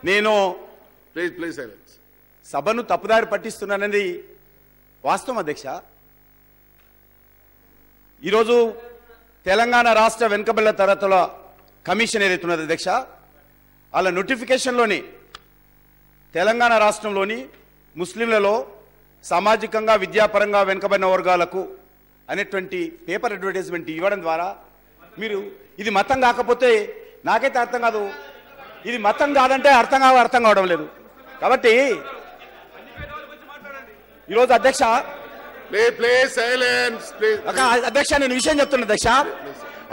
నేను please silence. సభను తప్పుదారి పట్టిస్తున్నానని వాస్తవం అధ్యక్ష. ఈరోజు తెలంగాణ రాష్ట్ర వెనుకబడిన తరగతుల కమిషన్ ఏదైతే ఉన్నది అధ్యక్ష, వాళ్ళ నోటిఫికేషన్లోని తెలంగాణ రాష్ట్రంలోని ముస్లింలలో సామాజికంగా విద్యాపరంగా వెనుకబడిన వర్గాలకు అనేటువంటి పేపర్ అడ్వర్టైజ్మెంట్ ఇవ్వడం ద్వారా మీరు ఇది మతం కాకపోతే నాకైతే అర్థం కాదు, ఇది మతం కాదంటే అర్థం కావడం లేదు. కాబట్టి ఈరోజు అధ్యక్ష ప్లీజ్ సైలెన్స్. అధ్యక్ష నేను విషయం చెప్తున్నా అధ్యక్ష.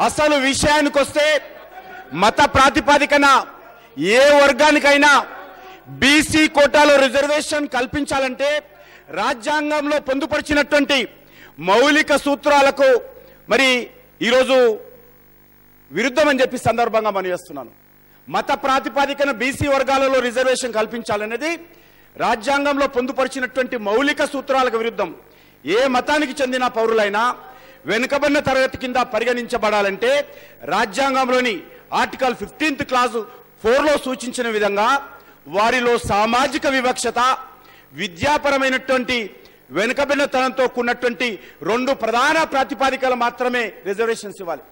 అసలు విషయానికి వస్తే మత ప్రాతిపదికన ఏ వర్గానికైనా బీసీ కోటాలో రిజర్వేషన్ కల్పించాలంటే రాజ్యాంగంలో పొందుపరిచినటువంటి మౌలిక సూత్రాలకు మరి ఈరోజు విరుద్ధం అని చెప్పి సందర్భంగా మనం చేస్తున్నాను. మత ప్రాతిపదికన బీసీ వర్గాలలో రిజర్వేషన్ కల్పించాలనేది రాజ్యాంగంలో పొందుపరిచినటువంటి మౌలిక సూత్రాలకు విరుద్ధం. ఏ మతానికి చెందిన పౌరులైనా వెనుకబడిన తరగతి కింద పరిగణించబడాలంటే రాజ్యాంగంలోని ఆర్టికల్ 15th క్లాజ్ 4లో సూచించిన విధంగా వారిలో సామాజిక వివక్షత, విద్యాపరమైనటువంటి వెనుకబడిన తనంతో కూడినటువంటి 2 ప్రధాన ప్రాతిపదికలు మాత్రమే రిజర్వేషన్స్ ఇవ్వాలి.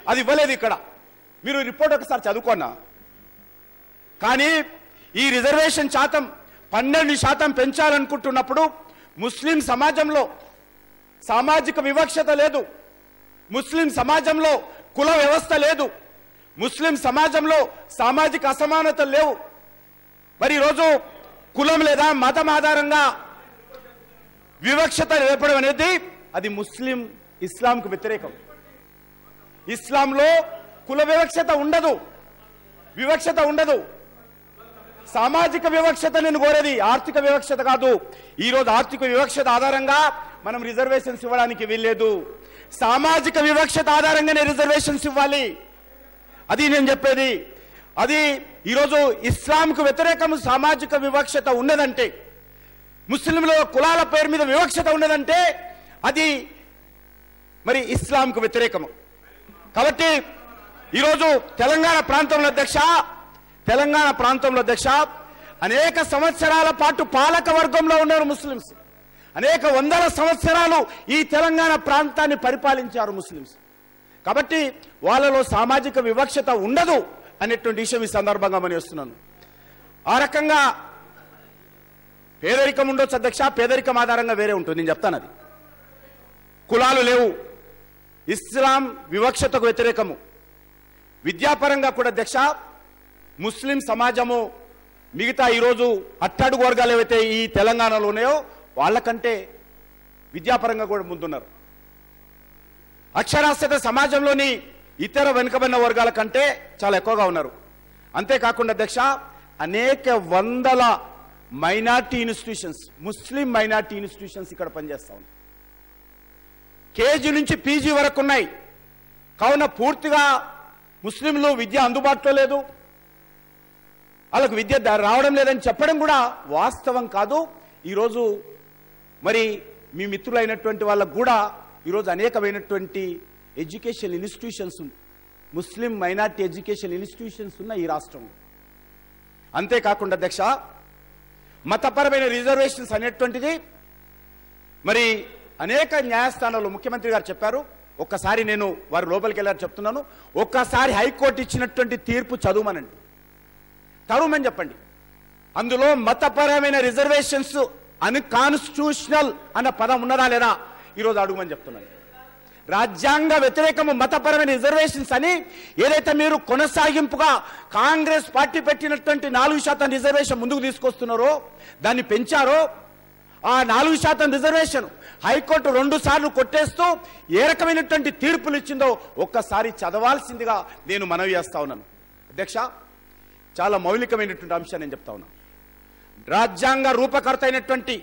అది ఇవ్వలేదు ఇక్కడ. మీరు రిపోర్ట్ ఒకసారి చదువుకోన్నా. కానీ ఈ రిజర్వేషన్ శాతం 12% పెంచాలనుకుంటున్నప్పుడు ముస్లిం సమాజంలో సామాజిక వివక్షత లేదు, ముస్లిం సమాజంలో కుల వ్యవస్థ లేదు, ముస్లిం సమాజంలో సామాజిక అసమానతలు లేవు. మరి ఈరోజు కులం లేదా మతం ఆధారంగా వివక్షత ఏర్పడడం అనేది అది ఇస్లాంకు వ్యతిరేకం. ఇస్లాంలో కుల వివక్షత ఉండదు, వివక్షత ఉండదు. సామాజిక వివక్షత నేను కోరేది ఆర్థిక వివక్షత కాదు. ఈరోజు ఆర్థిక వివక్షత ఆధారంగా మనం రిజర్వేషన్స్ ఇవ్వడానికి వీల్లేదు. సామాజిక వివక్షత ఆధారంగానే రిజర్వేషన్స్ ఇవ్వాలి. అది నేను చెప్పేది. అది ఈరోజు ఇస్లాంకు వ్యతిరేకము సామాజిక వివక్షత ఉన్నదంటే, ముస్లింల కులాల పేరు మీద వివక్షత ఉన్నదంటే అది మరి ఇస్లాంకు వ్యతిరేకము. కాబట్టి ఈరోజు తెలంగాణ ప్రాంతంలో అధ్యక్ష అనేక సంవత్సరాల పాటు పాలక వర్గంలో ఉన్నారు ముస్లిమ్స్. అనేక వందల సంవత్సరాలు ఈ తెలంగాణ ప్రాంతాన్ని పరిపాలించారు ముస్లిమ్స్. కాబట్టి వాళ్ళలో సామాజిక వివక్షత ఉండదు అనేటువంటి విషయం ఈ సందర్భంగా మనం చేస్తున్నాను. ఆ రకంగా పేదరికం ఉండొచ్చు అధ్యక్ష, పేదరికం ఆధారంగా వేరే ఉంటుంది. నేను చెప్తాను, అది కులాలు లేవు. ఇస్లాం వివక్షతకు వ్యతిరేకము. విద్యాపరంగా కూడా అధ్యక్ష ముస్లిం సమాజము మిగతా ఈరోజు అట్టడుగు వర్గాలు ఏవైతే ఈ తెలంగాణలో ఉన్నాయో వాళ్ళకంటే విద్యాపరంగా కూడా ముందున్నారు. అక్షరాస్యత సమాజంలోని ఇతర వెనుకబడిన వర్గాల కంటే చాలా ఎక్కువగా ఉన్నారు. అంతేకాకుండా అధ్యక్ష అనేక వందల మైనార్టీ ఇన్స్టిట్యూషన్స్, ముస్లిం మైనార్టీ ఇన్స్టిట్యూషన్స్ ఇక్కడ పనిచేస్తా ఉన్నాయి. కేజీ నుంచి పీజీ వరకు ఉన్నాయి. కావున పూర్తిగా ముస్లింలు విద్య అందుబాటులో లేదు, వాళ్ళకు విద్య రావడం లేదని చెప్పడం కూడా వాస్తవం కాదు. ఈరోజు మరి మీ మిత్రులైనటువంటి వాళ్ళకు కూడా ఈరోజు అనేకమైనటువంటి ఎడ్యుకేషన్ ఇన్స్టిట్యూషన్స్, ముస్లిం మైనార్టీ ఎడ్యుకేషన్ ఇన్స్టిట్యూషన్స్ ఉన్నాయి ఈ రాష్ట్రంలో. అంతేకాకుండా అధ్యక్ష మతపరమైన రిజర్వేషన్స్ అనేటువంటిది మరి అనేక న్యాయస్థానాల్లో ముఖ్యమంత్రి గారు చెప్పారు. ఒక్కసారి నేను వారి లోపలికి వెళ్ళారు చెప్తున్నాను. ఒక్కసారి హైకోర్టు ఇచ్చినటువంటి తీర్పు చదువుమనండి, చదువుమని చెప్పండి. అందులో మతపరమైన రిజర్వేషన్స్ అన్కాన్స్టిట్యూషనల్ అన్న పదం ఉన్నదా లేదా ఈరోజు అడుగుమని చెప్తున్నాను. రాజ్యాంగ వ్యతిరేకము మతపరమైన రిజర్వేషన్స్ అని ఏదైతే మీరు కొనసాగింపుగా కాంగ్రెస్ పార్టీ పెట్టినటువంటి 4% రిజర్వేషన్ ముందుకు తీసుకొస్తున్నారో, దాన్ని పెంచారో, ఆ 4% రిజర్వేషన్ హైకోర్టు 2 సార్లు కొట్టేస్తూ ఏ రకమైనటువంటి తీర్పులు ఇచ్చిందో ఒక్కసారి చదవాల్సిందిగా నేను మనవి చేస్తా ఉన్నాను. అధ్యక్ష చాలా మౌలికమైనటువంటి అంశాన్ని నేను చెప్తా ఉన్నాను. రాజ్యాంగ రూపకర్త అయినటువంటి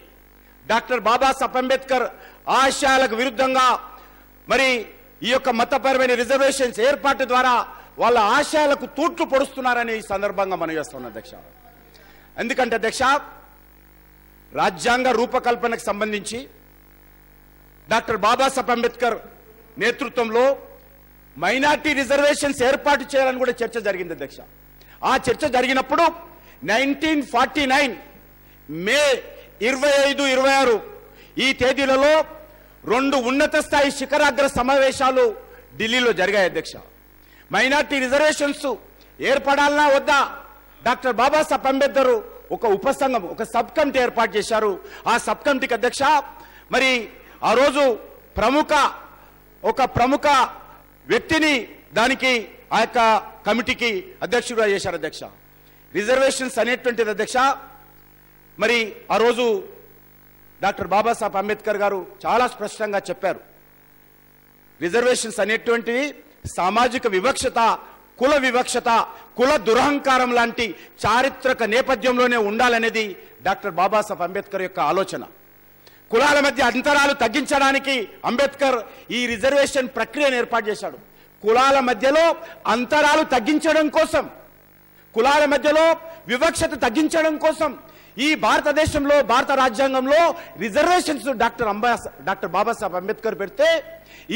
డాక్టర్ బాబాసాహెబ్ అంబేద్కర్ ఆశయాలకు విరుద్ధంగా మరి ఈ యొక్క మతపరమైన రిజర్వేషన్స్ ఏర్పాటు ద్వారా వాళ్ళ ఆశయాలకు తూట్లు పొడుస్తున్నారని ఈ సందర్భంగా మనం చేస్తున్నాం అధ్యక్ష. ఎందుకంటే అధ్యక్ష రాజ్యాంగ రూపకల్పనకు సంబంధించి డాక్టర్ బాబాసాహెబ్ అంబేద్కర్ నేతృత్వంలో మైనార్టీ రిజర్వేషన్స్ ఏర్పాటు చేయాలని కూడా చర్చ జరిగింది అధ్యక్ష. ఆ చర్చ జరిగినప్పుడు 1949 మే 25, 26 ఈ తేదీలలో 2 ఉన్నత స్థాయి శిఖరాగ్ర సమావేశాలు ఢిల్లీలో జరిగాయి అధ్యక్ష. మైనార్టీ రిజర్వేషన్స్ ఏర్పడాలన్నా వద్దా? డాక్టర్ బాబాసాహెబ్ అంబేద్కర్ ఒక ఉపసంఘం, ఒక సబ్ కమిటీ ఏర్పాటు చేశారు. ఆ సబ్ కమిటీకి అధ్యక్ష మరి ఆ రోజు ఒక ప్రముఖ వ్యక్తిని దానికి ఆ యొక్క కమిటీకి అధ్యక్షుడిగా చేశారు అధ్యక్ష. రిజర్వేషన్స్ అనేటువంటిది అధ్యక్ష మరి ఆ రోజు డాక్టర్ బాబాసాహెబ్ అంబేద్కర్ గారు చాలా స్పష్టంగా చెప్పారు. రిజర్వేషన్స్ అనేటువంటివి సామాజిక వివక్షత, కుల వివక్షత, కుల దురహంకారం లాంటి చారిత్రక నేపథ్యంలోనే ఉండాలనేది డాక్టర్ బాబాసాహెబ్ అంబేద్కర్ యొక్క ఆలోచన. కులాల మధ్య అంతరాలు తగ్గించడానికి అంబేద్కర్ ఈ రిజర్వేషన్ ప్రక్రియను ఏర్పాటు చేశాడు. కులాల మధ్యలో అంతరాలు తగ్గించడం కోసం, కులాల మధ్యలో వివక్షత తగ్గించడం కోసం ఈ భారతదేశంలో, భారత రాజ్యాంగంలో రిజర్వేషన్స్ డాక్టర్ బాబాసాహెబ్ అంబేద్కర్ పెడితే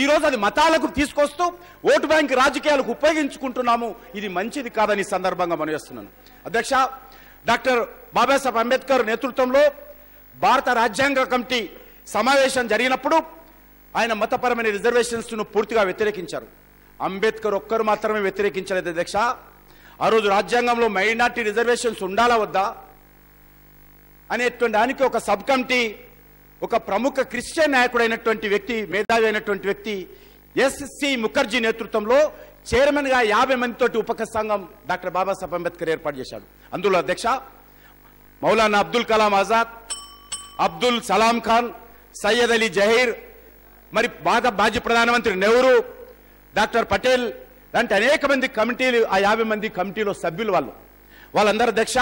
ఈరోజు అది మతాలకు తీసుకొస్తూ ఓటు బ్యాంక్ రాజకీయాలకు ఉపయోగించుకుంటున్నాము. ఇది మంచిది కాదని సందర్భంగా మనవేస్తున్నాను అధ్యక్ష. డాక్టర్ బాబాసాహెబ్ అంబేద్కర్ నేతృత్వంలో భారత రాజ్యాంగ కమిటీ సమావేశం జరిగినప్పుడు ఆయన మతపరమైన రిజర్వేషన్స్ ను పూర్తిగా వ్యతిరేకించారు. అంబేద్కర్ ఒక్కరు మాత్రమే వ్యతిరేకించలేదు అధ్యక్ష. ఆ రోజు రాజ్యాంగంలో మైనార్టీ రిజర్వేషన్స్ ఉండాలా వద్దా అనేటువంటి దానికి ఒక సబ్ కమిటీ, ఒక ప్రముఖ క్రిస్టియన్ నాయకుడైనటువంటి వ్యక్తి, మేధావి అయినటువంటి వ్యక్తి ఎస్సి ముఖర్జీ నేతృత్వంలో చైర్మన్ గా 50 మందితోటి ఉపక సంఘం డాక్టర్ బాబాసాహెబ్ అంబేద్కర్ ఏర్పాటు చేశాడు. అందులో అధ్యక్ష మౌలానా అబ్దుల్ కలాం ఆజాద్, అబ్దుల్ సలాం ఖాన్, సయ్యద్ అలీ జహీర్, మరి మాజీ ప్రధానమంత్రి నెహ్రూ, డాక్టర్ పటేల్ లాంటి అనేక మంది కమిటీలు, ఆ 50 మంది కమిటీలో సభ్యులు వాళ్ళందరూ అధ్యక్ష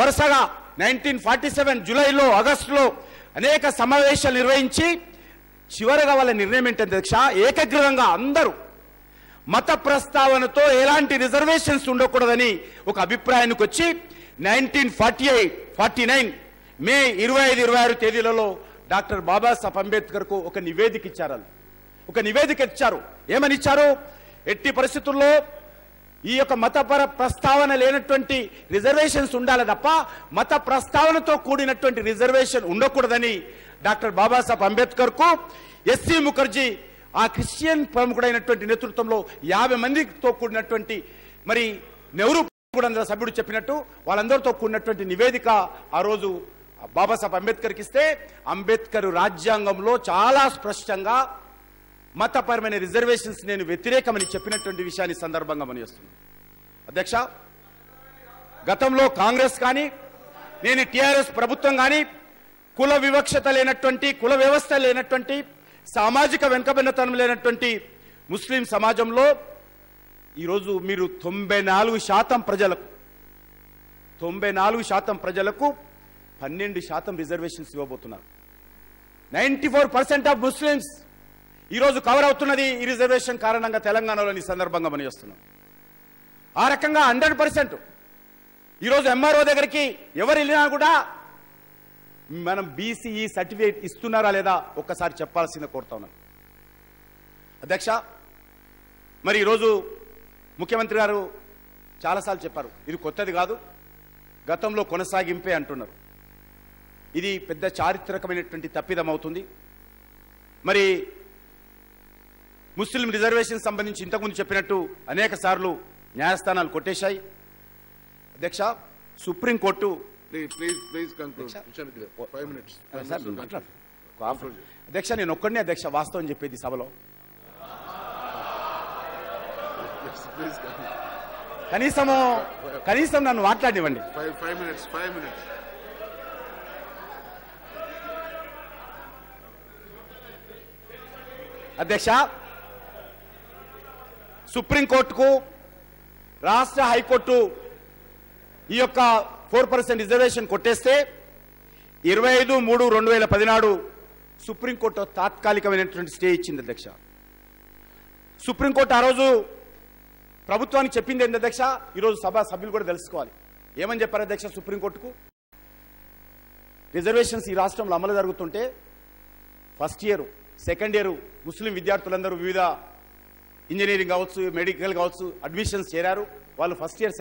వరుసగా 1947 జూలైలో, ఆగస్టులో అనేక సమావేశాలు నిర్వహించి చివరగా వాళ్ళ నిర్ణయం ఏంటంటే అధ్యక్ష ఏకగ్రీవంగా అందరూ మత ప్రస్తావనతో ఎలాంటి రిజర్వేషన్స్ ఉండకూడదని ఒక అభిప్రాయానికి వచ్చి 1949 మే 25, 26 తేదీలలో డాక్టర్ బాబాసాహెబ్ అంబేద్కర్ కు ఒక నివేదిక ఇచ్చారు. ఏమని ఇచ్చారు? ఎట్టి పరిస్థితుల్లో ఈ యొక్క మతపర ప్రస్తావన లేనటువంటి రిజర్వేషన్స్ ఉండాలి తప్ప మత ప్రస్తావనతో కూడినటువంటి రిజర్వేషన్ ఉండకూడదని డాక్టర్ బాబాసాహెబ్ అంబేద్కర్ కు ఎస్సి ముఖర్జీ, ఆ క్రిస్టియన్ ప్రముఖుడైనటువంటి నేతృత్వంలో 50 మందితో కూడినటువంటి మరి నెహ్రూ కూడా సభ్యుడు చెప్పినట్టు వాళ్ళందరితో కూడినటువంటి నివేదిక ఆ రోజు బాబాసాహెబ్ అంబేద్కర్కి ఇస్తే అంబేద్కర్ రాజ్యాంగంలో చాలా స్పష్టంగా మతపరమైన రిజర్వేషన్స్ నేను వ్యతిరేకమని చెప్పినటువంటి విషయాన్ని సందర్భంగా మనం చేస్తున్నాను అధ్యక్ష. గతంలో కాంగ్రెస్ కానీ నేను టిఆర్ఎస్ ప్రభుత్వం కానీ కుల వివక్షత లేనటువంటి, కుల వ్యవస్థ లేనటువంటి, సామాజిక వెనుకబడినతనం లేనటువంటి ముస్లిం సమాజంలో ఈరోజు మీరు 94% ప్రజలకు 12% రిజర్వేషన్స్ ఇవ్వబోతున్నారు. 94% ఆఫ్ ముస్లిమ్స్ ఈరోజు కవర్ అవుతున్నది ఈ రిజర్వేషన్ కారణంగా తెలంగాణలోని సందర్భంగా మనం చేస్తున్నాం. ఆ రకంగా 100% ఈరోజు ఎంఆర్ఓ దగ్గరికి ఎవరు వెళ్ళినా కూడా మనం బీసీఈ సర్టిఫికేట్ ఇస్తున్నారా లేదా ఒక్కసారి చెప్పాల్సిందే కోరుతా ఉన్నాను అధ్యక్ష. మరి ఈరోజు ముఖ్యమంత్రి గారు చాలాసార్లు చెప్పారు, ఇది కొత్తది కాదు, గతంలో కొనసాగింపే అంటున్నారు. ఇది పెద్ద చారిత్రకమైనటువంటి తప్పిదం అవుతుంది. మరి ముస్లిం రిజర్వేషన్ సంబంధించి ఇంతకుముందు చెప్పినట్టు అనేక సార్లు న్యాయస్థానాలు కొట్టేశాయి అధ్యక్ష. సుప్రీంకోర్టు అధ్యక్ష నేను ఒక్కడినే అధ్యక్ష వాస్తవం చెప్పేది సభలో. కనీసం నన్ను మాట్లాడివ్వండి. 5 minutes. అధ్యక్ష సుప్రీంకోర్టుకు రాష్ట్ర హైకోర్టు ఈ యొక్క 4% రిజర్వేషన్ కొట్టేస్తే 25/3/2014 సుప్రీంకోర్టు తాత్కాలికమైనటువంటి స్టే ఇచ్చింది అధ్యక్ష. సుప్రీంకోర్టు ఆ రోజు ప్రభుత్వానికి చెప్పింది ఏంటి అధ్యక్ష, ఈరోజు సభ సభ్యులు కూడా తెలుసుకోవాలి. ఏమని చెప్పారు అధ్యక్ష సుప్రీంకోర్టుకు? రిజర్వేషన్స్ ఈ రాష్ట్రంలో అమలు జరుగుతుంటే ఫస్ట్ ఇయర్, సెకండ్ ఇయర్ ముస్లిం విద్యార్థులందరూ వివిధ ఇంజనీరింగ్ కావచ్చు, మెడికల్ కావచ్చు అడ్మిషన్స్ చేరారు. వాళ్ళు ఫస్ట్ ఇయర్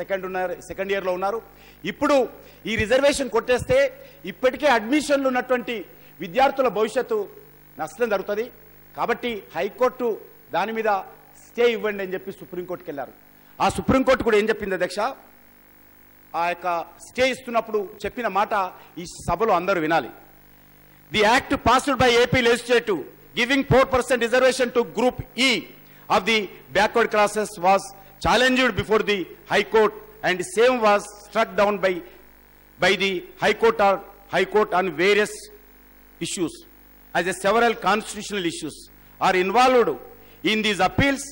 సెకండ్ ఇయర్లో ఉన్నారు. ఇప్పుడు ఈ రిజర్వేషన్ కొట్టేస్తే ఇప్పటికే అడ్మిషన్లు ఉన్నటువంటి విద్యార్థుల భవిష్యత్తు నష్టం జరుగుతుంది. కాబట్టి హైకోర్టు దాని మీద స్టే ఇవ్వండి అని చెప్పి సుప్రీంకోర్టుకి వెళ్ళారు. ఆ సుప్రీంకోర్టు కూడా ఏం చెప్పింది అధ్యక్ష, ఆ యొక్క స్టే ఇస్తున్నప్పుడు చెప్పిన మాట ఈ సభలో అందరూ వినాలి. The act passed by AP legislative giving 4% reservation to group E of the backward classes was challenged before the high court and same was struck down by the high court on various issues as a several constitutional issues are involved in these appeals.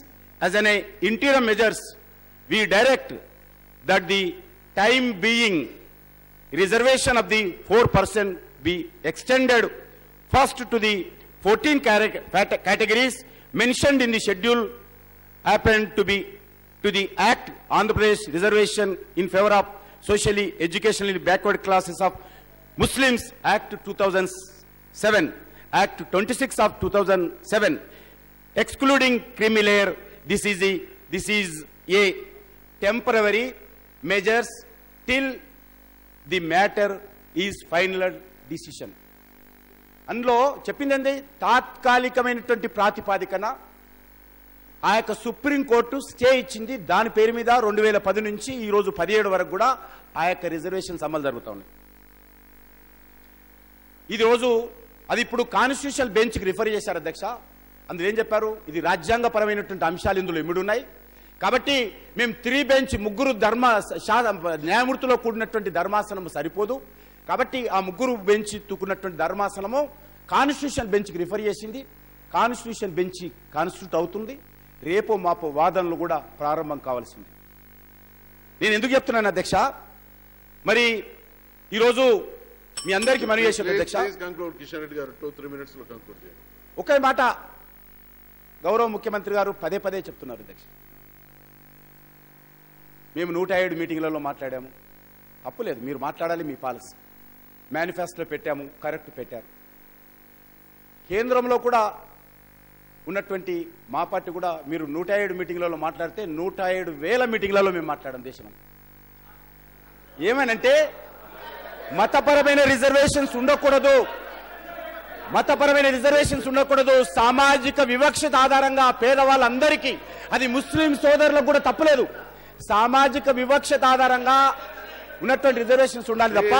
As an interim measures, we direct that the time being reservation of the 4% be extended first to the 14 categories mentioned in the schedule happened to be to the Act Andhra Pradesh Reservation in favor of socially educationally backward classes of Muslims Act 2007, Act 26 of 2007, excluding creamy layer. This is a temporary measures till the matter is final decision. అందులో చెప్పిందండి తాత్కాలికమైనటువంటి ప్రాతిపాదికన ఆ యొక్క supreme court stay ఇచ్చింది. దాని పేరు మీద 2010 నుంచి ఈ రోజు 17 వరకు కూడా ఆ యొక్క రిజర్వేషన్స్ అమలు జరుగుతూ ఉన్నాయి. ఇది రోజు అది ఇప్పుడు కాన్స్టిట్యూషనల్ బెంచ్కి రిఫర్ చేశారు అధ్యక్ష. అందులో ఏం చెప్పారు, ఇది రాజ్యాంగపరమైనటువంటి అంశాలు ఇందులో ఇమిడున్నాయి కాబట్టి మేము 3 బెంచ్ ముగ్గురు న్యాయమూర్తిలో కూడినటువంటి ధర్మాసనం సరిపోదు కాబట్టి ఆ ముగ్గురు బెంచ్ తూకున్నటువంటి ధర్మాసనము కాన్స్టిట్యూషన్ బెంచ్కి రిఫర్ చేసింది. కాన్స్టిట్యూషన్ బెంచ్ కాన్స్టిట్యూట్ అవుతుంది. రేపో మాపో వాదనలు కూడా ప్రారంభం కావాల్సింది. నేను ఎందుకు చెప్తున్నాను అధ్యక్ష, మరి ఈరోజు మీ అందరికీ మనవి చేశాను అధ్యక్ష. ఒకే మాట గౌరవ ముఖ్యమంత్రి గారు పదే పదే చెప్తున్నారు అధ్యక్ష. మేము 107 మీటింగ్లలో మాట్లాడాము, తప్పులేదు, మీరు మాట్లాడాలి, మీ పాలసీ మేనిఫెస్టోలో పెట్టాము, కరెక్ట్ పెట్టారు. కేంద్రంలో కూడా ఉన్నటువంటి మా పార్టీ కూడా మీరు 107 మీటింగ్లలో మాట్లాడితే 107,000 మీటింగ్లలో మేము మాట్లాడాం దేశం. ఏమనంటే మతపరమైన రిజర్వేషన్స్ ఉండకూడదు, మతపరమైన రిజర్వేషన్స్ ఉండకూడదు. సామాజిక వివక్షత ఆధారంగా పేదవాళ్ళందరికీ, అది ముస్లిం సోదరులకు కూడా తప్పులేదు, సామాజిక వివక్షత ఆధారంగా ఉన్నటువంటి రిజర్వేషన్స్ ఉండాలి తప్ప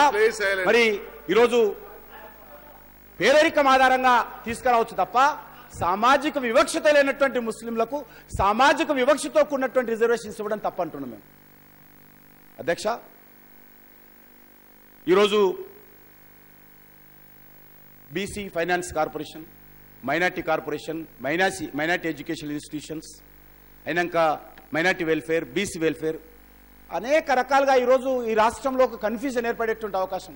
మరి ఈరోజు పేదరికం ఆధారంగా తీసుకురావచ్చు తప్ప సామాజిక వివక్షత లేనటువంటి ముస్లింలకు సామాజిక వివక్షతో కూడినటువంటి రిజర్వేషన్స్ ఇవ్వడం తప్ప అంటున్నాం మేము అధ్యక్ష. ఈరోజు BC finance corporation, minority corporation, minority education institutions అయినాక మైనార్టీ వెల్ఫేర్, బీసీ వెల్ఫేర్, అనేక రకాలుగా ఈరోజు ఈ రాష్ట్రంలో ఒక కన్ఫ్యూజన్ ఏర్పడేటువంటి అవకాశం,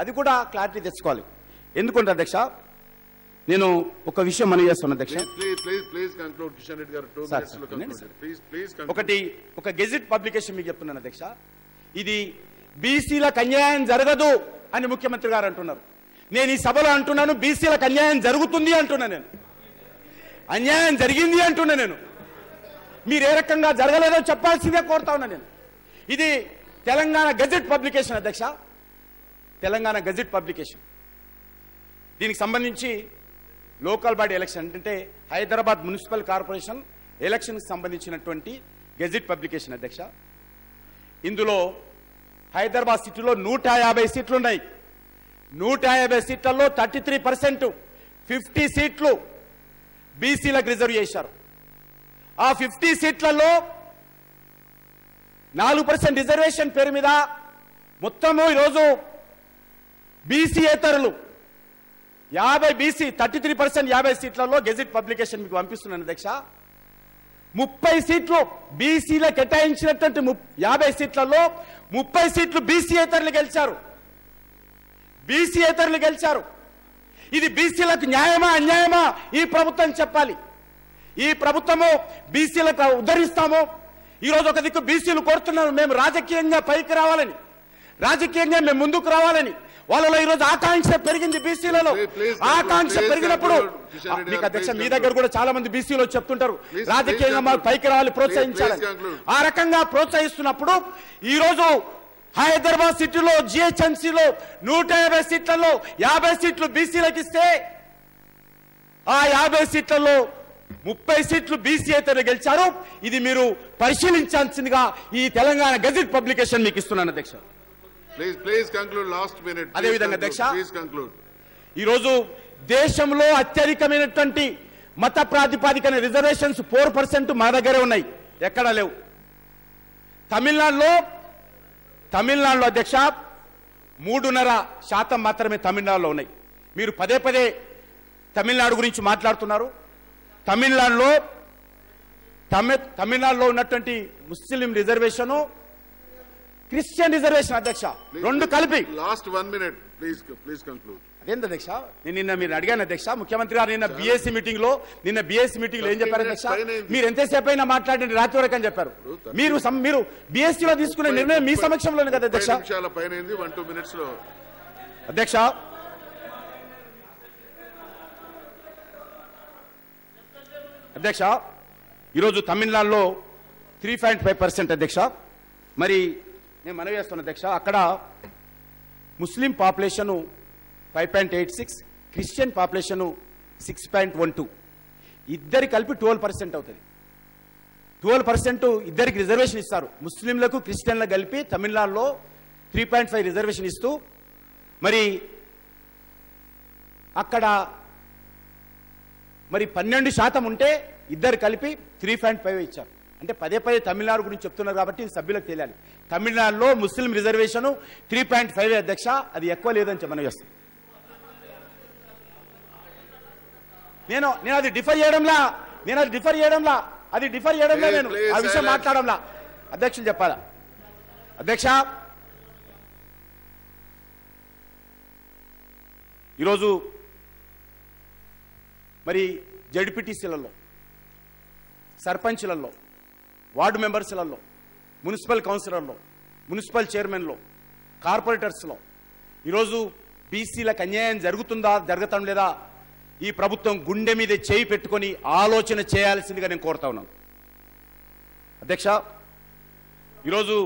అది కూడా క్లారిటీ తెచ్చుకోవాలి. ఎందుకంటే అధ్యక్ష నేను ఒక విషయం మనవి చేస్తున్నాను అధ్యక్ష. ఒక గెజిట్ పబ్లికేషన్ మీకు చెప్తున్నాను అధ్యక్ష. ఇది బీసీలకు అన్యాయం జరగదు అని ముఖ్యమంత్రి గారు అంటున్నారు. నేను ఈ సభలో అంటున్నాను బీసీలకు అన్యాయం జరుగుతుంది అంటున్నా, నేను అన్యాయం జరిగింది అంటున్నా. నేను మీరు ఏ రకంగా జరగలేదో చెప్పాల్సిందే కోరుతా ఉన్నా నేను. ఇది తెలంగాణ గెజిట్ పబ్లికేషన్ అధ్యక్ష, తెలంగాణ గెజిట్ పబ్లికేషన్. దీనికి సంబంధించి లోకల్ బాడీ ఎలక్షన్ అంటే హైదరాబాద్ మున్సిపల్ కార్పొరేషన్ ఎలక్షన్కి సంబంధించినటువంటి గెజిట్ పబ్లికేషన్ అధ్యక్ష. ఇందులో హైదరాబాద్ సిటీలో 150 సీట్లు ఉన్నాయి. 150 సీట్లలో 33%, 50 సీట్లు బీసీలకు రిజర్వ్ చేశారు. ఆ 50 సీట్లలో 4% రిజర్వేషన్ పేరు మీద మొత్తము ఈరోజు బీసీయేతరులు 50 బీసీ 33% 50 సీట్లలో గెజిట్ పబ్లికేషన్ మీకు పంపిస్తున్నాను అధ్యక్ష. 30 సీట్లు బీసీలో కేటాయించినటువంటి 50 సీట్లలో 30 సీట్లు బీసీయేతరులు గెలిచారు. బీసీయేతరులు గెలిచారు. ఇది బీసీలకు న్యాయమా అన్యాయమా ఈ ప్రభుత్వం చెప్పాలి. ఈ ప్రభుత్వము బీసీలకు ఉద్ధరిస్తాము. ఈరోజు ఒక దిక్కు బీసీలు కోరుతున్నారు మేము రాజకీయంగా పైకి రావాలని, రాజకీయంగా మేము ముందుకు రావాలని. వాళ్ళలో ఈరోజు ఆకాంక్ష పెరిగింది బీసీలలో. ఆకాంక్ష పెరిగినప్పుడు మీకు అధ్యక్ష మీ దగ్గర కూడా చాలా మంది బీసీలో చెప్తుంటారు రాజకీయంగా మాకు పైకి రావాలి, ప్రోత్సహించాలి. ఆ రకంగా ప్రోత్సహిస్తున్నప్పుడు ఈ రోజు హైదరాబాద్ సిటీలో జిహెచ్ఎంసీలో 150 సీట్లలో 50 సీట్లు బీసీలకు ఇస్తే ఆ 50 సీట్లలో 30 సీట్లు బీసీ అయితే గెలిచారు. ఇది మీరు పరిశీలించాల్సిందిగా ఈ తెలంగాణ గెజిట్ పబ్లికేషన్ మీకు ఇస్తున్నాను అధ్యక్ష. Please conclude. Last minute. అదే విధంగా అధ్యక్ష, Please conclude. ఈరోజు దేశంలో అత్యధికమైనటువంటి మత ప్రాతిపాదికన రిజర్వేషన్స్ 4% మా దగ్గరే ఉన్నాయి, ఎక్కడా లేవు. తమిళనాడులో అధ్యక్ష 3.5% మాత్రమే తమిళనాడులో ఉన్నాయి. మీరు పదే పదే తమిళనాడు గురించి మాట్లాడుతున్నారు. తమిళనాడులో ఉన్నటువంటి ముస్లిం రిజర్వేషను, క్రిస్టియన్ రిజర్వేషన్ అధ్యక్ష రెండు కలిపి. Last 1 minute. Please conclude. అదేంటి అధ్యక్ష, నేను నిన్న మీరు అడిగాను అధ్యక్ష, ముఖ్యమంత్రి గారు నిన్న బీఎస్సీ మీటింగ్ లో ఏం చెప్పారు అధ్యక్ష? మీరు ఎంతసేపు అయినా మాట్లాడండి రాత్రి వరకు అని చెప్పారు. మీరు బీఎస్సీ లో తీసుకునే నిర్ణయం మీ సమక్షంలోనే కదా అధ్యక్ష. అధ్యక్ష ఈరోజు తమిళనాడులో 3.5% అధ్యక్ష. మరి నేను మనవి చేస్తున్నా అధ్యక్ష, అక్కడ ముస్లిం పాపులేషను 5.86, క్రిస్టియన్ పాపులేషను 6.12, ఇద్దరి కలిపి 12% అవుతుంది. 12% ఇద్దరికి రిజర్వేషన్ ఇస్తారు. ముస్లింలకు క్రిస్టియన్లకు కలిపి తమిళనాడులో 3.5 రిజర్వేషన్ ఇస్తూ మరి అక్కడ మరి 12% ఉంటే ఇద్దరు కలిపి 3.5 ఇచ్చారు. అంటే పదే తమిళనాడు గురించి చెప్తున్నారు కాబట్టి సభ్యులకు తెలియాలి. తమిళనాడులో ముస్లిం రిజర్వేషన్ 3.5 అధ్యక్ష, అది ఎక్కువ లేదని మనం చేస్తాం. నేను అది డిఫర్ చేయడంలా నేను ఆ విషయం మాట్లాడంలా అధ్యక్షులు చెప్పాలా అధ్యక్ష. ఈరోజు మరి జడ్పీటీసీలలో, సర్పంచ్లలో, వార్డు మెంబర్స్లలో, మున్సిపల్ కౌన్సిలర్లో, మున్సిపల్ చైర్మన్లో, కార్పొరేటర్స్లో ఈరోజు బీసీలకు అన్యాయం జరుగుతుందా జరగటం లేదా ఈ ప్రభుత్వం గుండె మీద చేయి పెట్టుకొని ఆలోచన చేయాల్సిందిగా నేను కోరుతా ఉన్నాను అధ్యక్ష. ఈరోజు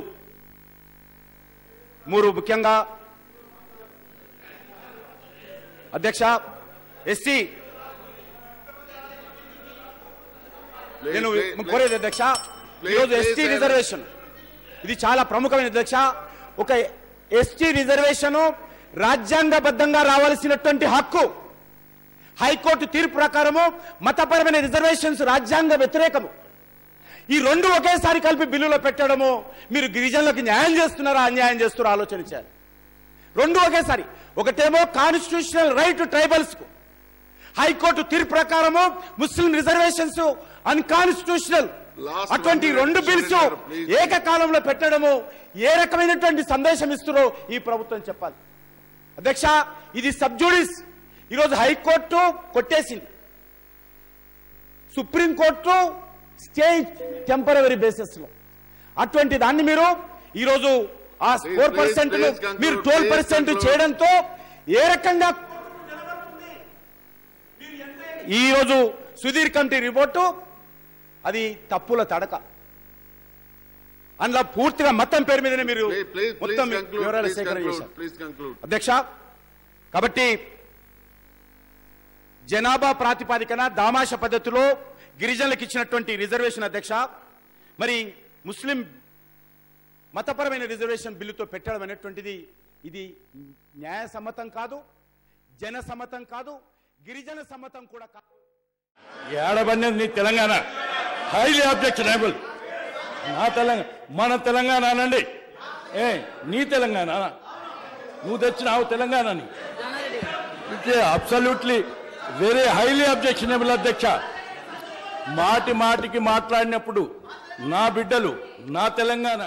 ముఖ్యంగా అధ్యక్ష ఎస్సీ నేను కోరేది అధ్యక్ష, ఈరోజు ఎస్టీ రిజర్వేషన్ ఇది చాలా ప్రముఖమైన అధ్యక్ష. ఒక ఎస్టీ రిజర్వేషన్ రాజ్యాంగబద్ధంగా రావాల్సినటువంటి హక్కు. హైకోర్టు తీర్పు ప్రకారము మతపరమైన రిజర్వేషన్స్ రాజ్యాంగ వ్యతిరేకము. ఈ రెండు ఒకేసారి కలిపి బిల్లులో పెట్టడము మీరు గిరిజనులకు న్యాయం చేస్తున్నారా అన్యాయం చేస్తున్నారా ఆలోచన చేయాలి. రెండు ఒకేసారి, ఒకటేమో కాన్స్టిట్యూషనల్ రైట్ ట్రైబల్స్ కు, హైకోర్టు తీర్పు ప్రకారము ముస్లిం రిజర్వేషన్స్ అన్కాన్స్టిట్యూషనల్. అటువంటి రెండు బిల్స్ ఏకకాలంలో పెట్టడము ఏ రకమైనటువంటి సందేశం ఇస్తున్నారో ఈ ప్రభుత్వం చెప్పాలి అధ్యక్ష. ఇది సబ్జుడిస్. ఈరోజు హైకోర్టు కొట్టేసింది, సుప్రీంకోర్టు స్టే టెంపరరీ బేసిస్ లో. అటువంటి దాన్ని మీరు ఈరోజు ఆ 4% మీరు 12% చేయడంతో ఏ రకంగా ఈరోజు సుధీర్ కమిటీ రిపోర్టు అది తప్పుల తడక. అందులో పూర్తిగా మతం పేరు మీదనే మీరు మొత్తం వివరాలు సేకరణ చేశారు అధ్యక్ష. కాబట్టి జనాభా ప్రాతిపాదికన దామాష పద్ధతిలో గిరిజనులకు ఇచ్చినటువంటి రిజర్వేషన్ అధ్యక్ష, మరి ముస్లిం మతపరమైన రిజర్వేషన్ బిల్లుతో పెట్టడం అనేటువంటిది ఇది న్యాయ సమ్మతం కాదు, జన సమ్మతం కాదు, గిరిజన సమ్మతం కూడా కాదు. ఏడబడినది నీ తెలంగాణ, హైలీ అబ్జెక్షనబుల్. నా తెలంగాణ, మన తెలంగాణ అనండి. నీ తెలంగాణ నువ్వు తెచ్చినావు తెలంగాణని. It's absolutely very highly objectionable అధ్యక్ష. మాటికి మాట్లాడినప్పుడు నా బిడ్డలు, నా తెలంగాణ